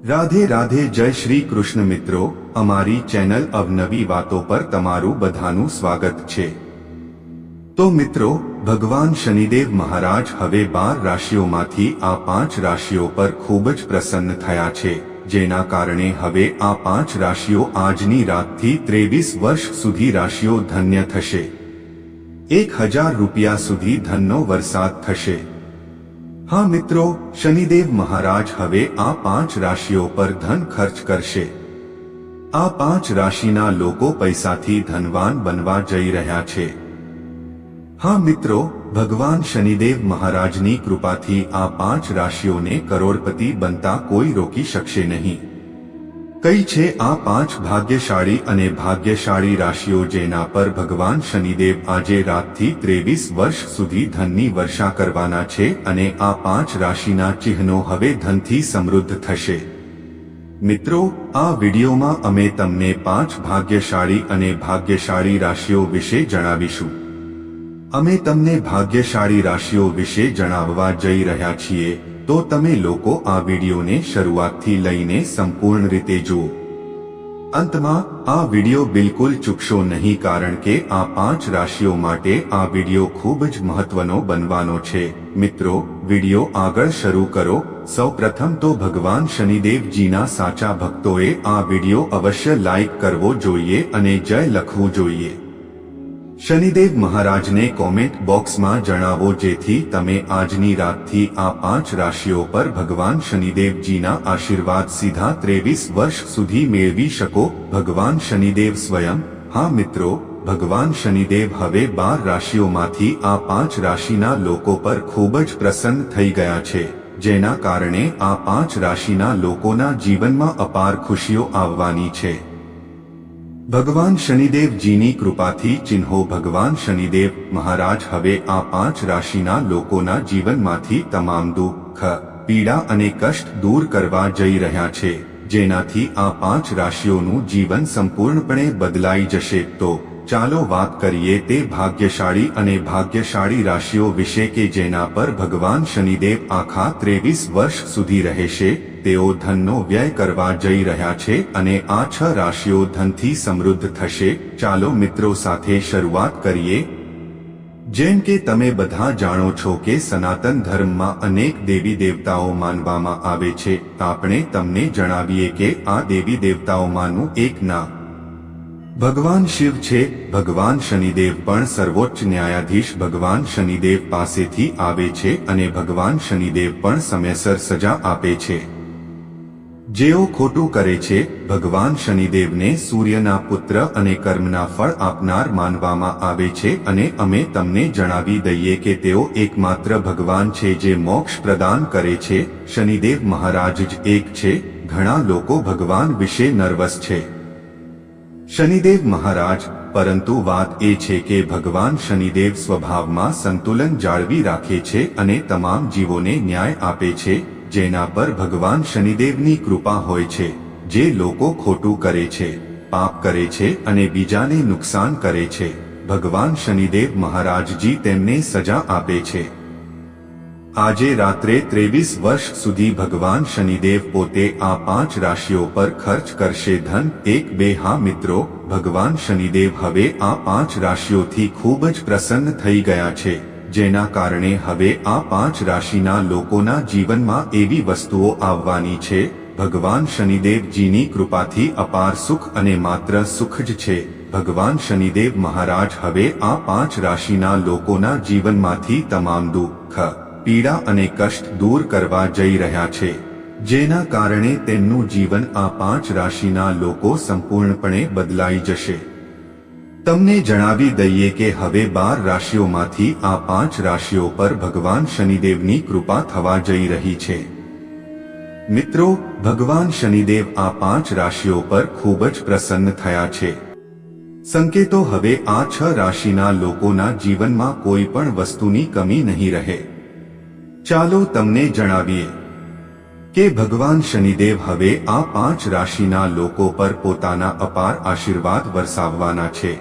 રાધે રાધે જય શ્રી કૃષ્ણ મિત્રો, અમારી ચેનલ અવનવી વાતો પર તમારું બધાનું સ્વાગત છે। તો મિત્રો, ભગવાન શનિદેવ મહારાજ હવે 12 રાશિઓમાંથી આ 5 રાશિઓ પર ખૂબ જ પ્રસન્ન થયા છે, જેના કારણે હવે આ 5 રાશિઓ આજની રાતથી 23 વર્ષ સુધી રાશિઓ ધન્ય થશે। 1000 રૂપિયા સુધી ધનનો વરસાદ થશે। હા મિત્રો, શનિદેવ મહારાજ હવે આ 5 રાશિઓ પર ધન ખર્ચ કરશે। આ 5 રાશિના લોકો પૈસાથી ધનવાન બનવા જઈ રહ્યા છે। હા મિત્રો, ભગવાન શનિદેવ મહારાજની કૃપાથી આ 5 રાશિઓને કરોડપતિ બનતા કોઈ રોકી શકશે નહીં। કઈ છે આ 5 ભાગ્યશાળી અને ભાગ્યશાળી રાશિઓ જેના પર ભગવાન શનિદેવ આજે રાતથી 23 વર્ષ સુધી ધનની વર્ષા કરવાના છે અને આ 5 રાશિના ચિહ્નો હવે ધનથી સમૃદ્ધ થશે। મિત્રો, આ વિડીયોમાં અમે તમને 5 ભાગ્યશાળી અને ભાગ્યશાળી રાશિઓ વિશે જણાવીશું। અમે તમને ભાગ્યશાળી રાશિઓ વિશે જણાવવા જઈ રહ્યા છીએ, તો તમે લોકો આ વિડીયોને શરૂઆતથી લઈને સંપૂર્ણ રીતે જુઓ। અંતમાં આ વિડીયો બિલકુલ ચૂકશો નહીં, કારણ કે આ 5 રાશિઓ માટે આ વિડીયો ખૂબ જ મહત્વનો બનવાનો છે। મિત્રો, વિડીયો આગળ શરૂ કરો। સૌપ્રથમ તો ભગવાન શનિદેવજીના સાચા ભક્તોએ આ વિડીયો અવશ્ય લાઈક કરવો જોઈએ અને જય લખવું જોઈએ। શનિદેવ મહારાજને કોમેન્ટ બોક્સમાં જણાવો, જેથી તમે આજની રાતથી આ 5 રાશિઓ પર ભગવાન શનિદેવજીના આશીર્વાદ સીધા 23 વર્ષ સુધી મેળવી શકો। ભગવાન શનિદેવ સ્વયં, હા મિત્રો, ભગવાન શનિદેવ હવે 12 રાશિઓમાંથી આ 5 રાશિના લોકો પર ખૂબ જ પ્રસન્ન થઈ ગયા છે, જેના કારણે આ 5 રાશિના લોકોના જીવનમાં અપાર ખુશીઓ આવવાની છે। ભગવાન શનિદેવજીની કૃપાથી ચિહ્નો ભગવાન શનિદેવ મહારાજ હવે આ 5 રાશિના લોકોના જીવનમાંથી તમામ દુઃખ, પીડા અને કષ્ટ દૂર કરવા જઈ રહ્યા છે, જેનાથી આ 5 રાશિઓનું જીવન સંપૂર્ણપણે બદલાઈ જશે। તો ચાલો વાત કરીએ તે ભાગ્યશાળી અને ભાગ્યશાળી રાશિઓ વિશે કે જેના પર ભગવાન શનિદેવ આખા 23 વર્ષ સુધી રહેશે। તેઓ ધનનો વ્યય કરવા જઈ રહ્યા છે અને આ 6 રાશિઓ ધનથી સમૃદ્ધ થશે। ચાલો મિત્રો સાથે શરૂઆત કરીએ। જેમ કે તમે બધા જાણો છો કે સનાતન ધર્મમાં અનેક દેવી દેવતાઓ માનવામાં આવે છે। આપણે તમને જણાવીએ કે આ દેવી દેવતાઓમાંનું એક નામ ભગવાન શિવ છે। ભગવાન શનિદેવ પણ સર્વોચ્ચ ન્યાયાધીશ ભગવાન શનિદેવ પાસેથી આવે છે અને ભગવાન શનિદેવ પણ સમયસર સજા આપે છે। જેઓ ખોટું કરે છે, ભગવાન શનિદેવને સૂર્યના પુત્ર અને કર્મના ફળ આપનાર માનવામાં આવે છે અને અમે તમને જણાવી દઈએ કે તેઓ એકમાત્ર ભગવાન છે જે મોક્ષ પ્રદાન કરે છે। શનિદેવ મહારાજ જ એક છે। ઘણા લોકો ભગવાન વિશે નર્વસ છે, શનિદેવ મહારાજ, પરંતુ વાત એ છે કે ભગવાન શનિદેવ સ્વભાવમાં સંતુલન જાળવી રાખે છે અને તમામ જીવોને ન્યાય આપે છે, જેના પર ભગવાન શનિદેવની કૃપા હોય છે। જે લોકો ખોટું કરે છે, પાપ કરે છે અને બીજાને નુકસાન કરે છે, ભગવાન શનિદેવ મહારાજજી તેમને સજા આપે છે। આજે રાત્રે 23 વર્ષ સુધી ભગવાન શનિદેવ પોતે આ 5 રાશિઓ પર ખર્ચ કરશે ધન। 1-2 હા મિત્રો, ભગવાન શનિદેવ હવે આ 5 રાશિઓથી ખૂબ જ પ્રસન્ન થઈ ગયા છે, જેના કારણે હવે આ 5 રાશિના લોકોના જીવનમાં એવી વસ્તુઓ આવવાની છે। ભગવાન શનિદેવજીની કૃપાથી અપાર સુખ અને માત્ર સુખ જ છે। ભગવાન શનિદેવ મહારાજ હવે આ 5 રાશિના લોકોના જીવનમાંથી તમામ દુઃખ, પીડા અને કષ્ટ દૂર કરવા જઈ રહ્યા છે, જેના કારણે તેમનું જીવન આ 5 રાશિના લોકો સંપૂર્ણપણે બદલાઈ જશે। તમને જણાવી દઈએ કે હવે 12 રાશિઓમાંથી આ 5 રાશિઓ પર ભગવાન શનિદેવની કૃપા થવા જઈ રહી છે। મિત્રો, ભગવાન શનિદેવ આ 5 રાશિઓ પર ખૂબ જ પ્રસન્ન થયા છે। સંકેતો હવે આ 6 રાશિના લોકોના જીવનમાં કોઈ પણ વસ્તુની કમી નહીં રહે। ચાલો તમને જણાવીએ કે ભગવાન શનિદેવ હવે આ 5 રાશિના લોકો પર પોતાના અપાર આશીર્વાદ વરસાવવાના છે।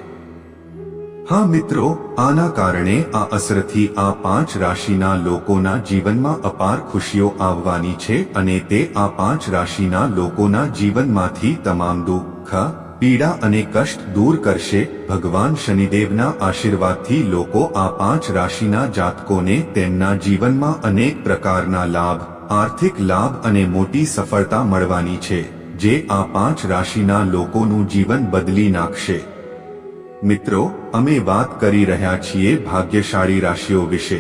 હા મિત્રો, આના કારણે આ અસરથી આ 5 રાશિના લોકોના જીવનમાં અપાર ખુશીઓ આવવાની છે અને તે આ 5 રાશિના લોકોના જીવનમાંથી તમામ દુઃખ, પીડા અને કષ્ટ દૂર કરશે. ભગવાન શનિદેવના આશીર્વાદથી લોકો આ 5 રાશિના જાતકોને તેમના જીવનમાં અનેક પ્રકારના લાભ, આર્થિક લાભ અને મોટી સફળતા મળવાની છે, જે આ 5 રાશિના લોકોનું જીવન બદલી નાખશે. મિત્રો, અમે વાત કરી રહ્યા છીએ ભાગ્યશાળી રાશિઓ વિશે.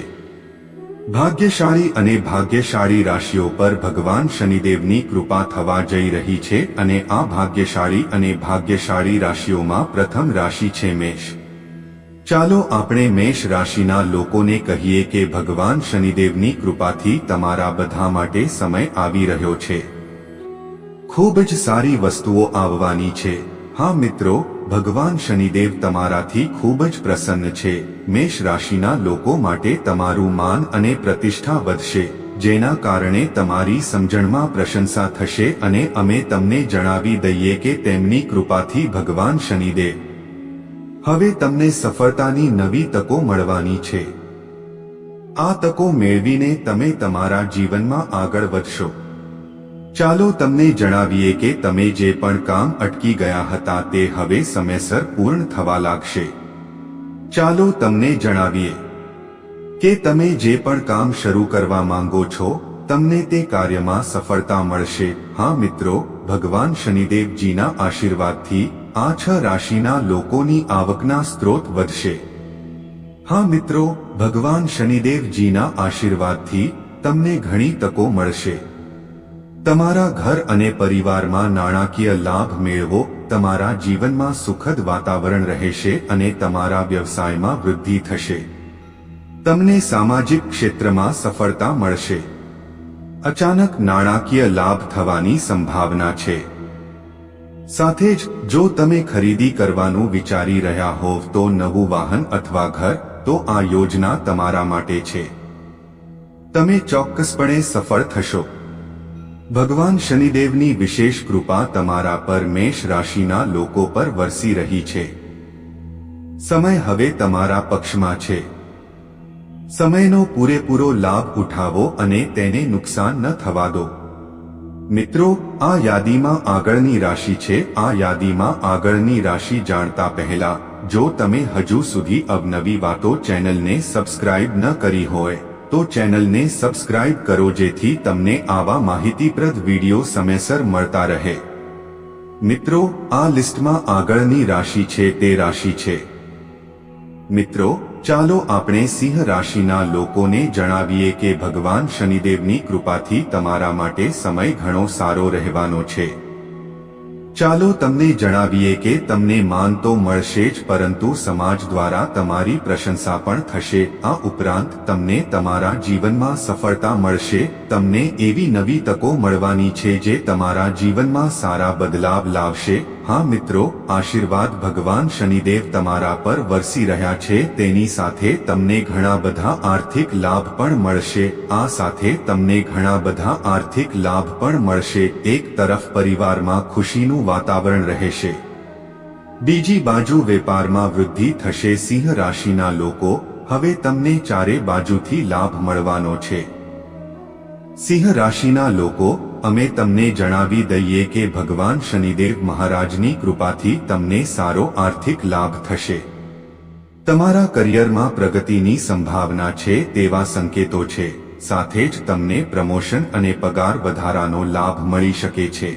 ભાગ્યશાળી અને ભાગ્યશાળી રાશિઓ પર ભગવાન શનિદેવની કૃપા થવા જઈ રહી છે અને આ ભાગ્યશાળી અને ભાગ્યશાળી રાશિઓમાં પ્રથમ રાશિ છે મેષ. ચાલો આપણે મેષ રાશિના લોકોને કહીએ કે ભગવાન શનિદેવની કૃપાથી તમારા બધા માટે સમય આવી રહ્યો છે. ખૂબ જ સારી વસ્તુઓ આવવાની છે. હા મિત્રો, ભગવાન શનિદેવ તમારાથી ખૂબ જ પ્રસન્ન છે. મેષ રાશિના લોકો માટે તમારું માન અને પ્રતિષ્ઠા વધશે, જેના કારણે તમારી સમજણમાં પ્રશંસા થશે અને અમે તમને જણાવી દઈએ કે તેમની કૃપાથી ભગવાન શનિદેવ હવે તમને સફળતાની નવી તકો મળવાની છે. આ તકો મેળવીને તમે તમારા જીવનમાં આગળ વધશો. ચાલો તમને જણાવીએ કે તમે જે પણ કામ અટકી ગયા હતા તે હવે સમયસર પૂર્ણ થવા લાગશે. ચાલો તમને જણાવીએ કે તમે જે પણ કામ શરૂ કરવા માંગો છો, તમને તે કાર્યમાં સફળતા મળશે. હા મિત્રો, ભગવાન શનિદેવજીના આશીર્વાદથી આ 6 રાશિના લોકોની આવકના સ્ત્રોત વધશે. હા મિત્રો, ભગવાન શનિદેવજીના આશીર્વાદથી તમને ઘણી તકો મળશે. તમારા ઘર અને પરિવારમાં નાણાકીય લાભ મેળવો. તમારા જીવનમાં સુખદ વાતાવરણ રહેશે અને તમારા વ્યવસાયમાં વૃદ્ધિ થશે. તમને સામાજિક ક્ષેત્રમાં સફળતા મળશે. અચાનક નાણાકીય લાભ થવાની સંભાવના છે. સાથે જ જો તમે ખરીદી કરવાનું વિચારી રહ્યા હોવ તો નવું વાહન અથવા ઘર, તો આ યોજના તમારા માટે છે. તમે ચોક્કસપણે સફળ થશો. ભગવાન શનિદેવની વિશેષ કૃપા તમારા પર મેષ રાશિના લોકો પર વરસી રહી છે. સમય હવે તમારા પક્ષમાં છે. સમયનો પૂરેપૂરો લાભ ઉઠાવો અને તેને નુકસાન ન થવા દો. મિત્રો, આ યાદીમાં આગળની રાશિ છે. આ યાદીમાં આગળની રાશિ જાણતા પહેલા, જો તમે હજુ સુધી અવનવી વાતો ચેનલને સબસ્ક્રાઇબ ન કરી હોય તો ચેનલને સબસ્ક્રાઇબ કરો, જેથી તમને આવા માહિતીપ્રદ વિડીયો સમયસર મળતા રહે. મિત્રો, આ લિસ્ટમાં આગળની રાશિ છે તે રાશિ છે. મિત્રો, ચાલો આપણે સિંહ રાશિના લોકોને જણાવીએ કે ભગવાન શનિદેવની કૃપાથી તમારા માટે સમય ઘણો સારો રહેવાનો છે. ચાલો તમને જણાવીએ કે તમને માન તો મળશે જ, પરંતુ સમાજ દ્વારા તમારી પ્રશંસા પણ થશે. આ ઉપરાંત તમને તમારા જીવનમાં સફળતા મળશે. તમને એવી નવી તકો મળવાની છે જે તમારા જીવનમાં સારા બદલાવ લાવશે. હા મિત્રો, આશીર્વાદ ભગવાન શનિદેવ તમારા પર વરસી રહ્યા છે. તેની સાથે તમને ઘણા બધા આર્થિક લાભ પણ મળશે. આ સાથે તમને ઘણા બધા આર્થિક લાભ પણ મળશે. એક તરફ પરિવારમાં ખુશીનું વાતાવરણ રહેશે, બીજી બાજુ વેપારમાં વૃદ્ધિ થશે. સિંહ રાશિના લોકો, હવે તમને ચારે બાજુથી લાભ મળવાનો છે. સિંહ રાશિના લોકો, અમે તમને જણાવી દઈએ કે ભગવાન શનિદેવ મહારાજની કૃપાથી તમને સારો આર્થિક લાભ થશે. તમારા કરિયરમાં પ્રગતિની સંભાવના છે તેવા સંકેતો છે. સાથે જ તમને પ્રમોશન અને પગાર વધારાનો લાભ મળી શકે છે.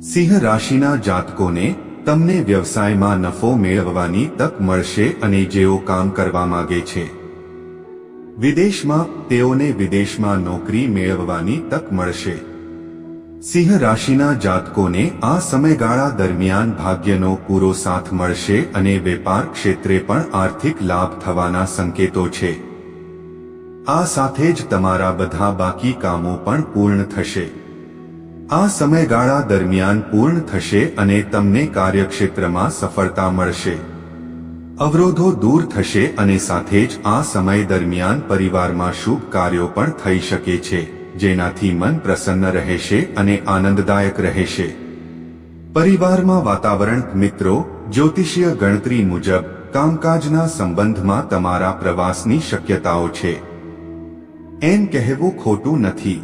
સિંહ રાશિના જાતકોને તમને વ્યવસાયમાં નફો મેળવવાની તક મળશે અને જેઓ કામ કરવા માંગે છે વિદેશમાં, તેઓને વિદેશમાં નોકરી મેળવવાની તક મળશે. સિંહ રાશિના જાતકોને આ સમયગાળા દરમિયાન ભાગ્યનો પૂરો સાથ મળશે અને વેપાર ક્ષેત્રે પણ આર્થિક લાભ થવાના સંકેતો છે. આ સાથે જ તમારા બધા બાકી કામો પણ પૂર્ણ થશે. આ સમયગાળા દરમિયાન પૂર્ણ થશે અને તમને કાર્યક્ષેત્રમાં સફળતા મળશે. અવરોધો દૂર થશે અને સાથે જ આ સમય દરમિયાન પરિવારમાં શુભ કાર્યો પણ થઈ શકે છે, જેનાથી મન પ્રસન્ન રહેશે અને આનંદદાયક રહેશે. પરિવારમાં વાતાવરણ. મિત્રો, જ્યોતિષીય ગણતરી મુજબ કામકાજના સંબંધમાં તમારા પ્રવાસની શક્યતાઓ છે. એમ કહેવું ખોટું નથી.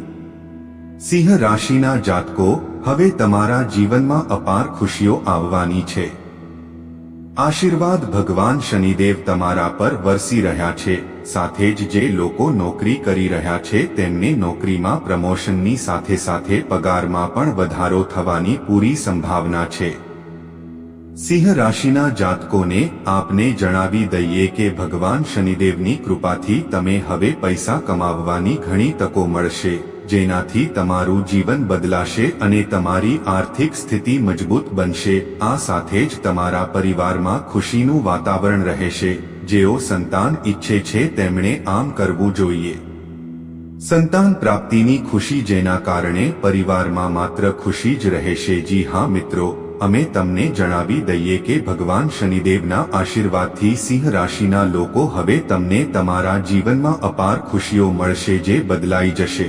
સિંહ રાશિના જાતકો, હવે તમારા જીવનમાં અપાર ખુશીઓ આવવાની છે. આશીર્વાદ ભગવાન શનિદેવ તમારા પર વરસી રહ્યા છે. સાથે જ જે લોકો નોકરી કરી રહ્યા છે તેમને નોકરીમાં પ્રમોશનની સાથે સાથે પગારમાં પણ વધારો થવાની પૂરી સંભાવના છે. સિંહ રાશિના જાતકોને આપને જણાવી દઈએ કે ભગવાન શનિદેવની કૃપાથી તમે હવે પૈસા કમાવવાની ઘણી તકો મળશે, જેનાથી તમારું જીવન બદલાશે અને તમારી આર્થિક સ્થિતિ મજબૂત બનશે. આ સાથે જ તમારા પરિવારમાં ખુશીનું વાતાવરણ રહેશે. જેઓ સંતાન ઈચ્છે છે તેમણે આમ કરવું જોઈએ. સંતાન પ્રાપ્તિની ખુશી, જેના કારણે પરિવારમાં માત્ર ખુશી જ રહેશે. જી હા મિત્રો, અમે તમને જણાવી દઈએ કે ભગવાન શનિદેવના આશીર્વાદથી સિંહ રાશિના લોકો હવે તમને તમારા જીવનમાં અપાર ખુશીઓ મળશે જે બદલાઈ જશે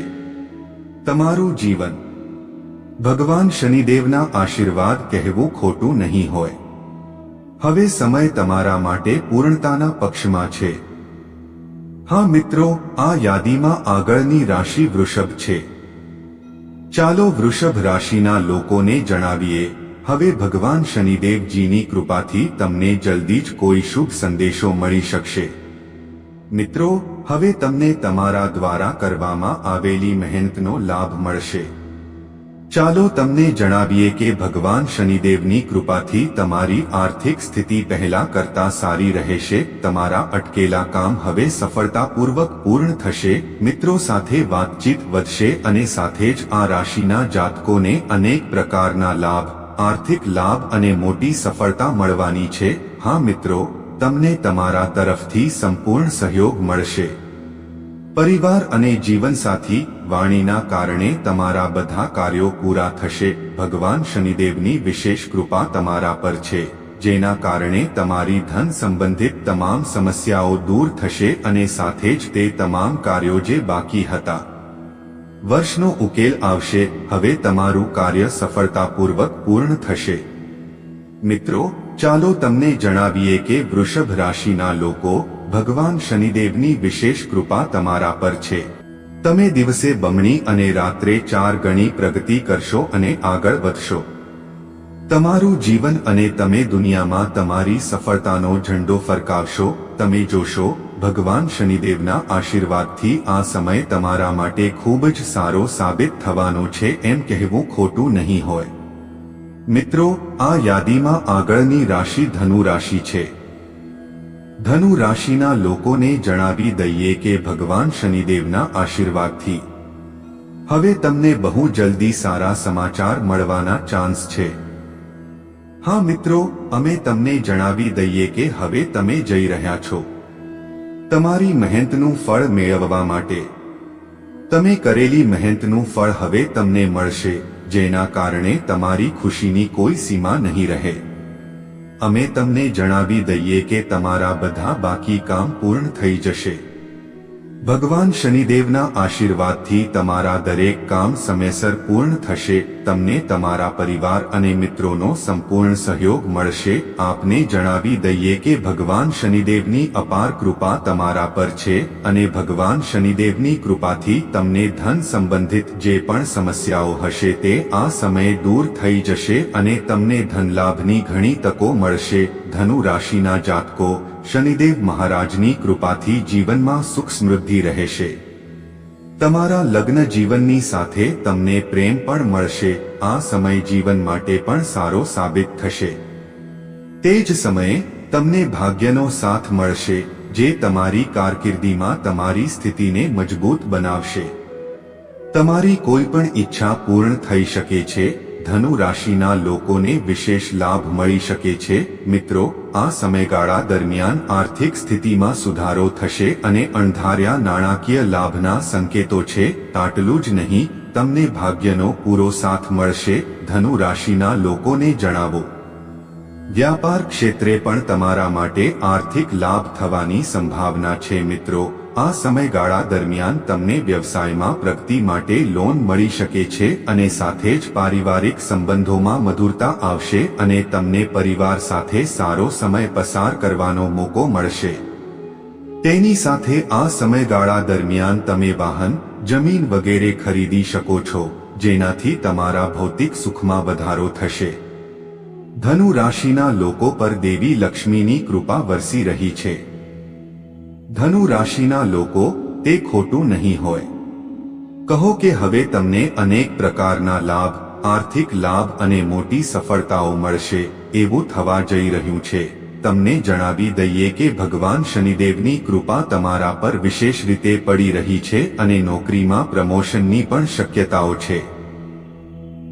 તમારું જીવન. ભગવાન શનિદેવના આશીર્વાદ કહેવું ખોટું નહીં હોય. હવે સમય તમારા માટે પૂર્ણતાના પક્ષમાં છે. હા મિત્રો, આ યાદીમાં આગળની રાશિ વૃષભ છે. ચાલો વૃષભ રાશિના લોકોને જણાવીએ. હવે ભગવાન શનિદેવજીની કૃપાથી તમને જલ્દી જ કોઈ શુભ સંદેશો મળી શકશે. મિત્રો, હવે તમને તમારા દ્વારા કરવામાં આવેલી મહેનતનો લાભ મળશે. ચાલો તમને જણાવીએ કે ભગવાન શનિદેવની કૃપાથી તમારી આર્થિક સ્થિતિ પહેલા કરતા સારી રહેશે. તમારા અટકેલા કામ હવે સફળતાપૂર્વક પૂર્ણ થશે. મિત્રો સાથે વાતચીત વધશે અને સાથે જ આ રાશિના જાતકોને અનેક પ્રકારના લાભ, આર્થિક લાભ અને મોટી સફળતા મળવાની છે. હા મિત્રો, તમને તમારા તરફથી સંપૂર્ણ સહયોગ મળશે. પરિવાર અને જીવનસાથી વાણીના કારણે તમારા બધા કાર્યો પૂરા થશે. ભગવાન શનિદેવની વિશેષ કૃપા તમારા પર છે, જેના કારણે તમારી ધન સંબંધિત તમામ સમસ્યાઓ દૂર થશે અને સાથે જ તે તમામ કાર્યો જે બાકી હતા વર્ષનો ઉકેલ આવશે. હવે તમારું કાર્ય સફળતાપૂર્વક પૂર્ણ થશે. મિત્રો, ચાલો તમને જણાવીએ કે વૃષભ રાશિના લોકો, ભગવાન શનિદેવની વિશેષ કૃપા તમારા પર છે. તમે દિવસે બમણી અને રાત્રે 4 ગણી પ્રગતિ કરશો અને આગળ વધશો. તમારું જીવન અને તમે દુનિયામાં તમારી સફળતાનો ઝંડો ફરકાવશો. તમે જોશો, ભગવાન શનિદેવના આશીર્વાદથી આ સમય તમારા માટે ખૂબ જ સારો સાબિત થવાનો છે. એમ કહેવું ખોટું નહીં હોય. મિત્રો, આ યાદીમાં આગળની રાશિ ધનુ રાશિ છે. ધનુ રાશિના લોકોને જણાવી દઈએ કે ભગવાન શનિદેવના આશીર્વાદથી હવે તમને બહુ જલ્દી સારા સમાચાર મળવાના ચાન્સ છે. હા મિત્રો, અમે તમને જણાવી દઈએ કે હવે તમે જઈ રહ્યા છો તમારી મહેનતનું ફળ મેળવવા માટે. તમે કરેલી મહેનતનું ફળ હવે તમને મળશે, જેના કારણે તમારી ખુશીની કોઈ સીમા નહીં રહે. અમે તમને જણાવી દઈએ કે તમારા બધા બાકી કામ પૂર્ણ થઈ જશે. ભગવાન શનિદેવના આશીર્વાદથી તમારા દરેક કામ સમયસર પૂર્ણ થશે. તમને તમારા પરિવાર અને મિત્રોનો સંપૂર્ણ સહયોગ મળશે. આપને જણાવી દઈએ કે ભગવાન શનિદેવની અપાર કૃપા તમારા પર છે અને ભગવાન શનિદેવની કૃપાથી તમને ધન સંબંધિત જે પણ સમસ્યાઓ હશે તે આ સમયે દૂર થઈ જશે અને તમને ધનલાભની ઘણી તકો મળશે. ધનુ રાશિના જાતકો, શનિદેવ મહારાજની કૃપાથી જીવનમાં સુખ સમૃદ્ધિ રહેશે. તમારા લગ્ન જીવનની સાથે તમને પ્રેમ પણ મળશે. આ સમય જીવન માટે પણ સારો સાબિત થશે. તે જ સમયે તમને ભાગ્યનો સાથ મળશે, જે તમારી કારકિર્દીમાં તમારી સ્થિતિને મજબૂત બનાવશે. તમારી કોઈ પણ ઈચ્છા પૂર્ણ થઈ શકે છે. ધનુ રાશિના લોકોને વિશેષ લાભ મળી શકે છે. મિત્રો, આ સમયગાળા દરમિયાન આર્થિક સ્થિતિમાં સુધારો થશે અને અણધાર્યા નાણાકીય લાભના સંકેતો છે. આટલું જ નહીં, તમને ભાગ્યનો પૂરો સાથ મળશે. ધનુ રાશિના લોકોને જણાવો, વ્યાપાર ક્ષેત્રે પણ તમારા માટે આર્થિક લાભ થવાની સંભાવના છે. મિત્રો, આ સમયગાળા દરમિયાન તમને વ્યવસાયમાં પ્રગતિ માટે લોન મળી શકે છે અને સાથે જ પારિવારિક સંબંધોમાં મધુરતા આવશે અને તમને પરિવાર સાથે સારો સમય પસાર કરવાનો મોકો મળશે. તેની સાથે આ સમયગાળા દરમિયાન તમે વાહન, જમીન વગેરે ખરીદી શકો છો, જેનાથી તમારા ભૌતિક સુખમાં વધારો થશે. ધનુ રાશિના લોકો પર દેવી લક્ષ્મીની કૃપા વરસી રહી છે. ધનુ રાશિના લોકો, તે ખોટું નહીં હોય. કહો કે હવે તમને અનેક પ્રકારના લાભ, આર્થિક લાભ અને મોટી સફળતાઓ મળશે, એવું થવા જઈ રહ્યું છે. તમને જણાવી દઈએ કે ભગવાન શનિદેવની કૃપા તમારા પર વિશેષ રીતે પડી રહી છે અને નોકરીમાં પ્રમોશનની પણ શક્યતાઓ છે.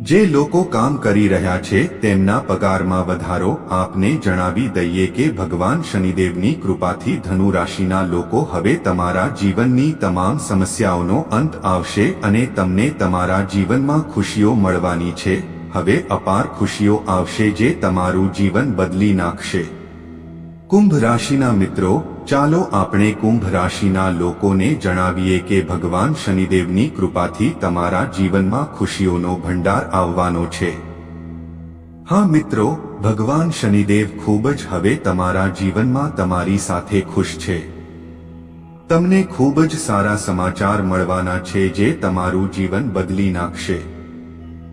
જે લોકો કામ કરી રહ્યા છે તેમના પગારમાં વધારો. આપને જણાવી દઈએ કે ભગવાન શનિદેવની કૃપાથી ધનુ રાશિના લોકો હવે તમારા જીવનની તમામ સમસ્યાઓનો અંત આવશે અને તમને તમારા જીવનમાં ખુશીઓ મળવાની છે. હવે અપાર ખુશીઓ આવશે જે તમારું જીવન બદલી નાખશે. કુંભ રાશિના મિત્રો, ચાલો આપણે કુંભ રાશિના લોકોને જણાવીએ કે ભગવાન શનિદેવની કૃપાથી તમારા જીવનમાં ખુશીઓનો ભંડાર આવવાનો છે. હા મિત્રો, ભગવાન શનિદેવ ખૂબ જ હવે તમારા જીવનમાં તમારી સાથે ખુશ છે. તમને ખૂબ જ સારા સમાચાર મળવાના છે જે તમારું જીવન બદલી નાખશે.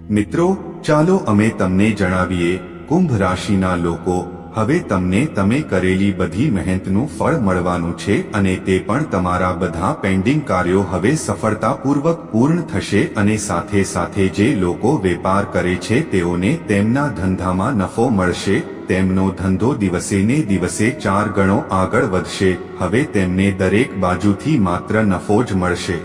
મિત્રો, ચાલો અમે તમને જણાવીએ, કુંભ રાશિના લોકો, હવે તમને તમે કરેલી બધી મહેનતનું ફળ મળવાનું છે અને તે પણ તમારા બધા પેન્ડિંગ કાર્યો હવે સફળતાપૂર્વક પૂર્ણ થશે અને સાથે સાથે જે લોકો વેપાર કરે છે તેઓને તેમના ધંધામાં નફો મળશે. તેમનો ધંધો દિવસે ને દિવસે 4 ગણો આગળ વધશે. હવે તેમને દરેક બાજુથી માત્ર નફો જ મળશે.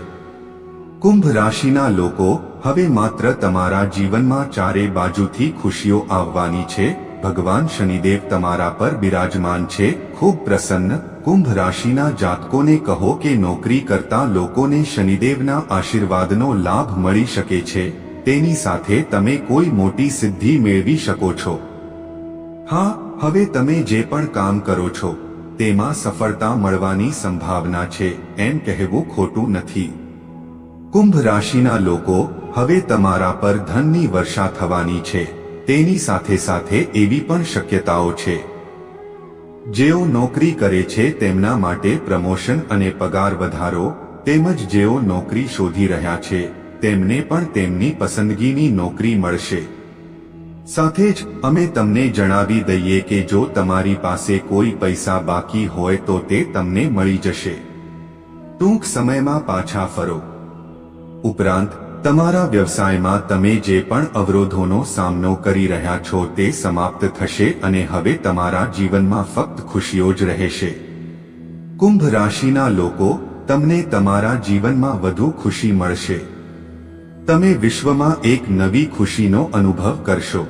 કુંભ રાશિના લોકો, હવે માત્ર તમારા જીવનમાં ચારે બાજુથી ખુશીઓ આવવાની છે. ભગવાન શનિદેવ તમારા પર બિરાજમાન છે, ખૂબ પ્રસન્ન. કુંભ રાશિના જાતકોને કહો કે નોકરી કરતા લોકોને શનિદેવના આશીર્વાદનો લાભ મળી શકે છે. તેની સાથે તમે કોઈ મોટી સિદ્ધિ મેળવી શકો છો. હા, હવે તમે જે પણ કામ કરો છો તેમાં સફળતા મળવાની સંભાવના છે, એમ કહેવું ખોટું નથી. કુંભ રાશિના લોકો, હવે તમારા પર ધનની વર્ષા થવાની છે. તેની સાથે સાથે એવી પણ શક્યતાઓ છે જેઓ નોકરી કરે છે તેમના માટે પ્રમોશન અને પગાર વધારો, તેમજ જેઓ નોકરી શોધી રહ્યા છે તેમને પણ તેમની પસંદગીની નોકરી મળશે. સાથે જ અમે તમને જણાવી દઈએ કે જો તમારી પાસે કોઈ પૈસા બાકી હોય તો તે તમને મળી જશે. ટૂંક સમયમાં પાછા ફરો. ઉપરાંત તમારા વ્યવસાયમાં તમે જે પણ અવરોધોનો સામનો કરી રહ્યા છો તે સમાપ્ત થશે અને હવે તમારા જીવનમાં ફક્ત ખુશીઓ જ રહેશે. કુંભ રાશિના લોકો, તમને તમારા જીવનમાં વધુ ખુશી મળશે. તમે વિશ્વમાં એક નવી ખુશીનો અનુભવ કરશો.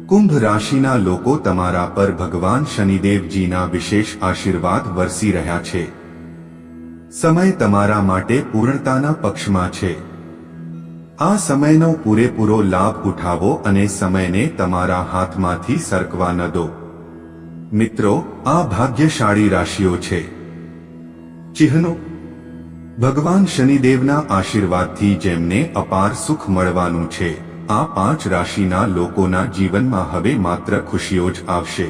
કુંભ રાશિના લોકો, તમારા પર ભગવાન શનિદેવજીના વિશેષ આશીર્વાદ વરસી રહ્યા છે. સમય તમારા માટે પૂર્ણતાના પક્ષમાં છે. આ સમયનો પૂરેપૂરો લાભ ઉઠાવો અને સમયને તમારા હાથમાંથી સરકવા ન દો. મિત્રો, આ ભાગ્યશાળી રાશિઓ છે. ચિહ્નો. ભગવાન શનિદેવના આશીર્વાદથી જેમને અપાર સુખ મળવાનું છે, આ 5 રાશિના લોકોના જીવનમાં હવે માત્ર ખુશીઓ જ આવશે.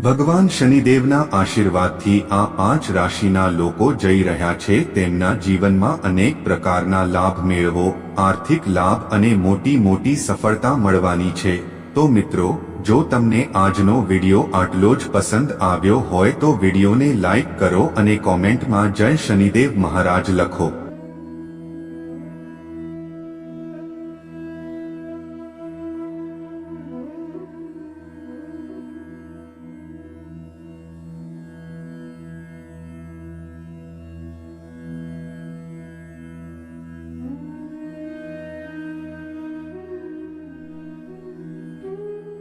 ભગવાન શનિદેવના આશીર્વાદથી આ 5 રાશિના લોકો જઈ રહ્યા છે તેમના જીવનમાં અનેક પ્રકારના લાભ મેળવો, આર્થિક લાભ અને મોટી મોટી સફળતા મળવાની છે. તો મિત્રો, જો તમને આજનો વિડિયો આટલો જ પસંદ આવ્યો હોય તો વિડિયોને લાઈક કરો અને કોમેન્ટમાં જય શનિદેવ મહારાજ લખો.